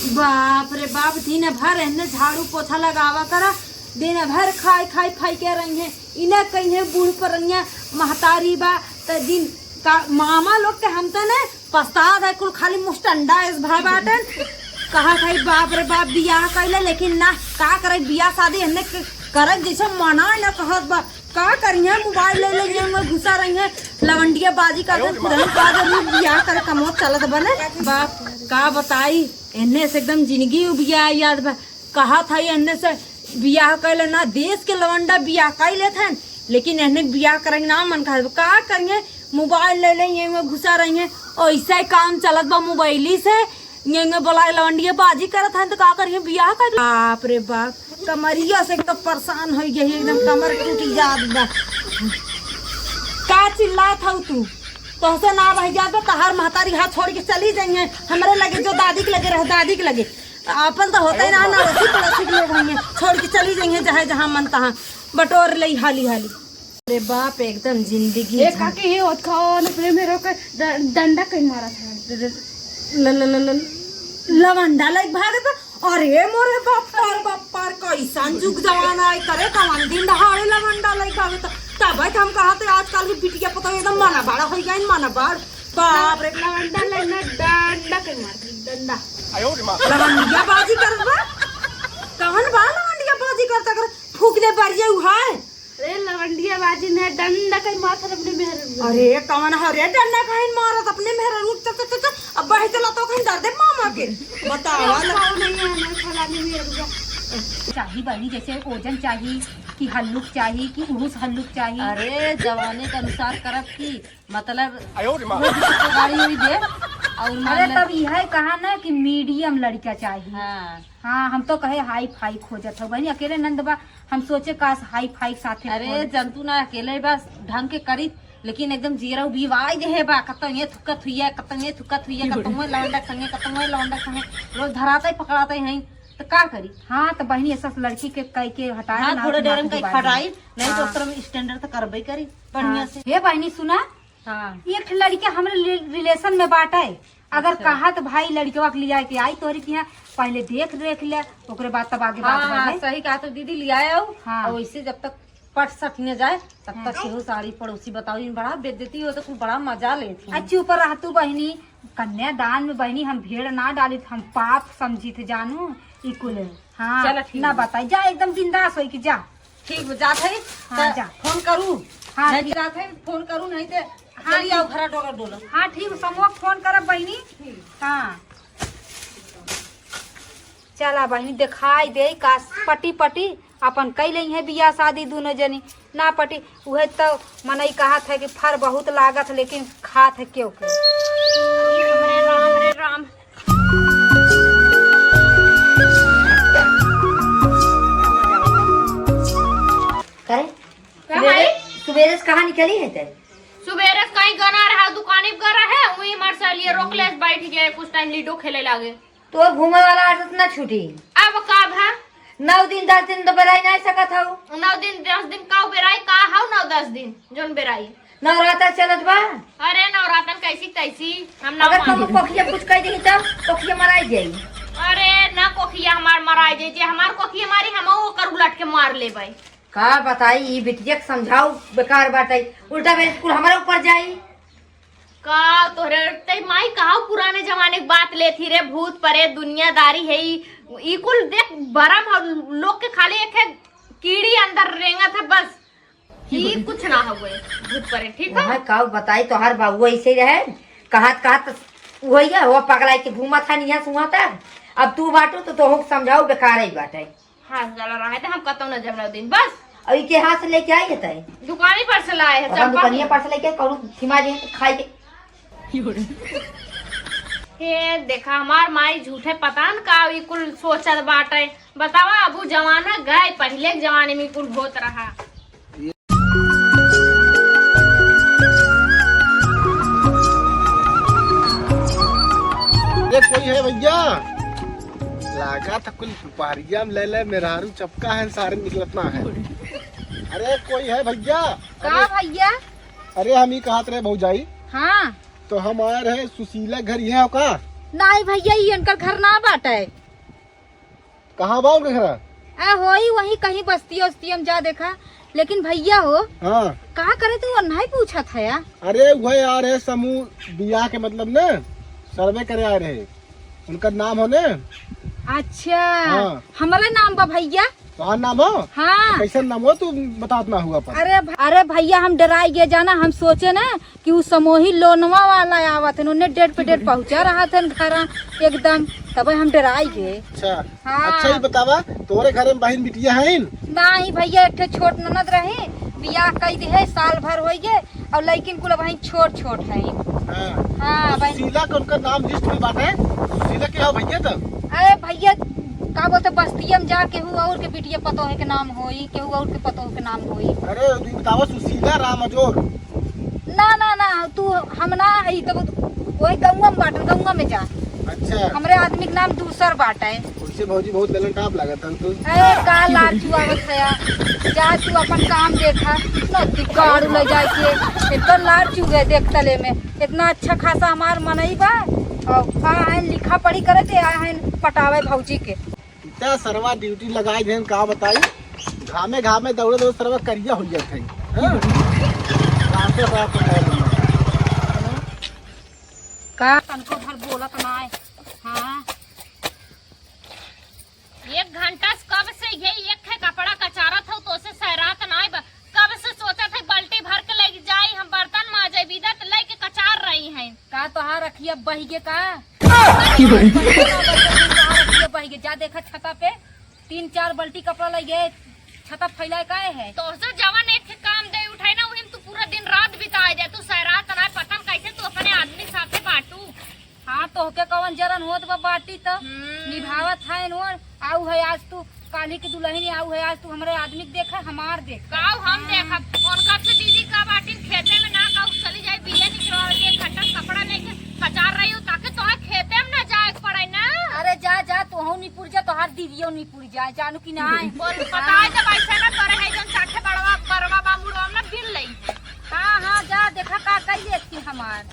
बाप रे बाप, दिन भर एहने झाड़ू पोछा लगावा करा, दिन भर खाई खाई खाई के रही है। इन्हें कहीं बूढ़ पर रही महतारी बा तो दिन का मामा लोग के हम तो ने पछतावा है कुल खाली मुस्टंडा इस भाई बाटन कहा था बाप रे बाप बियाह कैले, लेकिन ना का करे बियाह शादी एहने करक जैसे मना न कहत बा का करिए मोबाइल ले ले में घुसा रही है लवंडिया बाजी करते खुदन का बियाह करे कमोत चलत बने। बाप का बताई एने से एकदम जिंदगी बियाह याद बा कहा था एने से बियाह कैले ना देश के लवंडा बियाह कैले थे, लेकिन एने बियाह करेंगे ना मन का करेंगे मोबाइल ले ले में घुसा रही है। ऐसा ही काम चलत बा मोबाइली से ये बोला लवंडिया बाजी करत है तो का करिए बियाह कर। बाप रे बाप कमरिया से एकदम परेशान हो गई एकदम कमर टूटी जात बा। का चिल्लात हूँ तू तो से ना भाई जाते तहार महतारी हाथ छोड़ के चली जाइए हमरे लगे जो दादी के लगे रह दादी के लगे अपन तो होता ही ना अड़ोसी पड़ोसी के लोग होंगे छोड़ के चली जाइए जहाँ जहाँ मन तहाँ बटोर लई हाली हाली। अरे बाप एकदम जिंदगी डंडा कहीं मारा था लवंडा लाइक भागत। अरे मोरे बाप पर कैसन जुग जमाना है करे कवन दिन दहाड़े लवंडा लाइक भागत तब हम कहा थे आजकल की बिटिया पता एकदम माना बाड़ा हो गया माना बाड़। बाप रे लवंडा लेना डंडा कहीं मारा डंडा लवंडिया बाजी करत बा कवन बा लवंडिया बाजी करता कर फूक दे बरिया उहाय। अरे लवंडिया बाजी ने डंडा कहीं मारा अपने मेहर। अरे कवन हरे डंडा कहीं मारत अपने मेहर रुक तक अब बह चला तो कहीं दर्द मामा के बतावा चाहिए बनी जैसे ओजन चाहिए कि हल्लुक चाहिए कि उरुस हल्लुक चाहिए। अरे जवानी के अनुसार करब की मतलब गाड़ी हुई दे और अरे तब यह कहा ना कि मीडियम लड़का चाहिए। हाँ हाँ हम तो कहे हाई फाई खोजत हो बनी अकेले नंदबा हम सोचे का हाई फाई साथे। अरे जंतु ना अकेले बस ढंग के करी लेकिन एकदम जीरा बीवाई जे बा कतंग ये थुकत हुई है कतंग ये थुकत हुई है कतंग लौंडा संगे कतंग लौंडा संगे रोज धराता ही पकड़ाता ही हैं तो का करी। हाँ तो बहनी ऐसा लड़की के कई के हटाए हाँ, थोड़े देर में कहीं खटाई नहीं तो उसमें स्टैंडर्ड तो करबे करी बढ़िया से। हे बहनी सुना हाँ एक लड़के हमरे रिलेशन में बाटा है अगर कहा तो भाई लड़कवा के लिया के आई तोरी के यहाँ पहले देख ले ओकरे बाद तब आगे बात हाँ, सही कहा तो दीदी लिया आओ हाँ। और वैसे जब तक पट सटने जाए तब तक केहू साड़ी पड़ोसी बताओ बड़ा बेइज्जती हो तो कुछ बड़ा मजा लेती। अच्छी ऊपर रह तू बहनी कन्यादान में बहनी हम भीड़ ना डाली हम पाप समझी थे जानू इकुल। हाँ चलो ठीक ना बताई जा एकदम जिंदास हो कि जा ठीक जात है हाँ, जा। फोन करूँ हाँ, नहीं जात है फोन करूँ नहीं तो चली आओ घर डोला डोला। हाँ ठीक समूह फोन करब बहनी। हाँ चला बहनी दिखाई दे का पटी पटी अपन कई लई है बियाह शादी दोनों जनी ना पटी उहे तो मनई कहा था कि फर बहुत लागत लेकिन खात है क्यों के। हमारे राम रे राम सुबेरे से कहाँ निकली है तेरे? सुबेरे कहीं गना रहा दुकानी कर रहा है वही मरसा लिए रोकले बैठ गए कुछ टाइम लीडो खेले लागे तो घूमे वाला आदत ना छूटी। अब कब है 9 दिन 10 दिन तो बेराई नहीं सकत हूँ। 9 दिन 10 दिन का बेराई का हाउ 9-10 दिन जोन बेराई नवरात्र चलत बा। अरे नवरातन कैसी तैसी हम अगर ना तुम कोखिया कुछ कह दी तब कोखिया मराई जाई। अरे ना कोखिया हमार मराई जे जे हमार कोखिया मारी हम वो कर उलट के मार लेबै। का बताई ई बिटिया के समझाओ बेकार बात है उल्टा बेल स्कूल हमारे ऊपर जाई का तोरे ते माई कहा पुराने जमाने की बात लेथी रे भूत परे दुनियादारी है ई कुल देख बरम लोग के खाली एक है कीड़ी अंदर रेंगा था बस ही कुछ ना हुए भूत परे ठीक है। का बताई तो हर बाबू ऐसे रहे कहत वही है वो पगलाई के घूमा था नहीं सुहा तक अब तू बाटो तो हो समझाओ बेकार ही बात है। हाँ चला रहा है तो हम कतो न जब दिन बस अभी के हाथ से लेके आई है दुकानी पर से लाए है दुकानिया पर से लेके करू खिमा जे खाई के हे देखा हमार माई झूठे पता न का ई कुल सोचत बाटे बतावा अबू जमाना गए पहले के जमाने में कुल होत रहा। ये कोई है भैया लागा था कुल सुपारिया में ले मेहरारू चपका है सारे निकलतना है। अरे कोई है भैया का भैया अरे हम ही कहत रहे भौजाई हाँ तो हम आए रहे सुशीला घर ये का नहीं भैया ये इनकर घर ना बाटे। कहाँ बा उनका घर? होई वही कहीं बस्ती उस्ती हम जा देखा। लेकिन भैया हो हाँ कहा करे तू नहीं पूछा था यार। अरे वह आ रहे समूह बिया के मतलब ने सर्वे करे आ रहे, उनका नाम हो ने। अच्छा हाँ। हमारा नाम बा भैया। तो नाम हो? हाँ कैसा नाम हो तू बता ना हुआ पर। अरे भैया हम डराई गए जाना। हम सोचे ना कि वो समोही लोनवा वाला आवत है, उन्हें डेट पे डेट पहुंचा रहा था घर एकदम, तब हम डराई गए। अच्छा हाँ। अच्छा ही बतावा, तोरे घर में बहन बिटिया है? नहीं भैया एक छोट ननद रहे, बियाह कई दे साल भर हो गए और लेकिन कुल बहन छोट छोट है। हाँ बहन। सुशीला का उनका नाम लिस्ट में बाटे। सुशीला क्या हो भैया? तब अरे भैया का बोलते बस्ती में जा केहू और के बिटिया पतो है के नाम होई, केहू और के पतो के नाम होई। अरे तू बतावा सुशीला राम अजोर। ना तू हम ना है तो वही गंगा में बाटन, गंगा में जा। अच्छा हमरे आदमी के नाम दूसर बाटा है। उससे भौजी बहुत गलन टाप लागत है तू। अरे का लालचू आवत है, जा तू अपन काम देखा। नदी गाड़ू ले जाए के इतना लालचू गए देख तले में, इतना अच्छा खासा हमार मनई बा और आए लिखा पढ़ी करे थे, आए पटावे भौजी के। इतना सरवा ड्यूटी लगाई देन का बताई, घामे घामे दौड़े दौड़े सरवा करिया हो जात है। हां काम से बात है का तनको भर बोलत ना है। हाँ 1 घंटा से कब से यही एक है कपड़ा कचारा था तो से सहरात ना बा। कब से सोचा था बाल्टी भर के लेके जाई हम बर्तन माजे बिदत लेके कचार रही हैं। का तोहार रखिए बहिगे का बहिगे जा देखा छता पे 3-4 बाल्टी कपड़ा लगे छता फैलाए का है। तो से जवान एक काम दे उठाई ना वही तू पूरा दिन रात बिताए दे। तू सहरात ना पतन कैसे तू अपने आदमी साथे बाटू। हाँ तो होके कवन जरन होत बा बाटी तो निभावत है नोर। आऊ है आज तू काली की दुल्हन आऊ है आज तू हमारे आदमी के देखा हमार देख काऊ हम देखा उनका से दीदी का बाटी खेते में ना काऊ चली जाए बिया निकलवा 1 घंटा कपड़ा लेके कचार रही हो ताकि तोहे खेते में ना जाए पड़े ना। अरे जा तू हो नहीं पुर जा तोहार दीदियों नहीं पुर जाए जानू की ना है। बोल बताए जब ऐसा ना करे है जन साथे बड़वा बरवा बामुड़वा ना बिन लई। हाँ जा देखा का कई देखी हमार।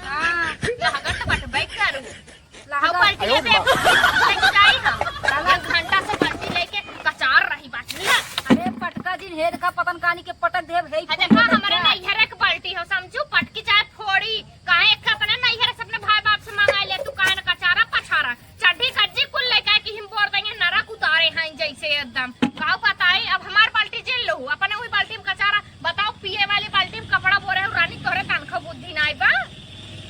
हाँ लागत बट बैठ करू लहगा बाल्टी लेके जाई हम 1 घंटा से बाल्टी लेके कचार रही बाटी। अरे पटका दिन हेर का पतन कानी के पटक देव है। देखा हमारे नैहर के बाल्टी हो समझू पटकी चाहे फोड़ी काहे एक अपने नैहर से अपने भाई बाप से मंगा ले तू काहे न कचारा पछारा चड्ढी कज्जी कुल लेके कि हम बोर देंगे नरक उतारे हैं जैसे एकदम गाँव पता है। अब हमार बाल्टी जेल लो अपने वही बाल्टी में कचारा बताओ पिए वाली बाल्टी में कपड़ा बोरे हो रानी तोरे तनखा बुद्धि ना बा।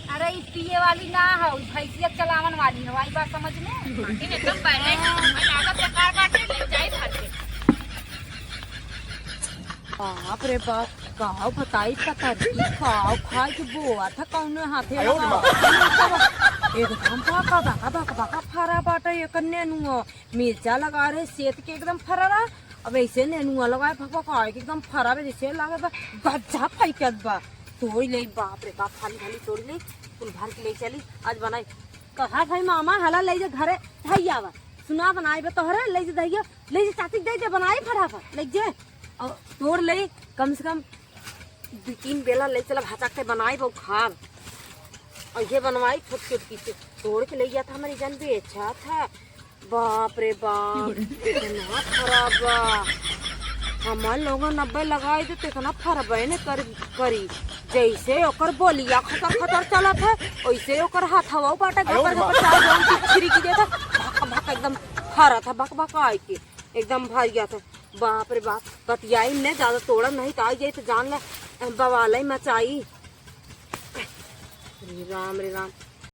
अरे इस पिए वाली ना है भैंसियत चलावन वाली है वही बात समझ में। एकदम पहले लागत बेकार बाटे ले जाए घर के। बाप रे बाप गाँव बताई पतरी खाओ खाए के बोआ था कौन हाथे एकदम बाका बाका बाका बाका फरा बाटा ये नेनुआ मिर्चा लगा रहे सेत के एकदम फरा रहा। अब ऐसे नेनुआ लगाए भका एकदम फरा बे जैसे लगे बा गज्जा फैकत बा। तोड़ ले बाप रे बाप खाली खाली तोड़ ले कुल भर के ले चली आज बनाई कहा भाई मामा हला ले जा घरे धैया बा सुना बनाई बे तोहरे ले जा धैया ले जा चाची दे दे बनाई फटाफट ले जा और तोड़ ले कम से कम 2-3 बेला ले चला भाचा के बनाई वो खाब और ये बनवाई छोट छोटकी से तोड़ के ले गया था हमारी जान भी अच्छा था। बाप रे बाप इतना खराब बा हमारे लोग 90 लगाए तो इतना खराब है करी जैसे ओकर बोलिया खतर खतर चला था वैसे ओकर हाथ हवा बाटा छिरी की देता भक भक एकदम खरा था भक भक आए के एकदम भर गया था। बाप रे बाप बतियाई ने ज्यादा तोड़ा नहीं तो आई जाए तो जान ले बवाल मचाई। रे राम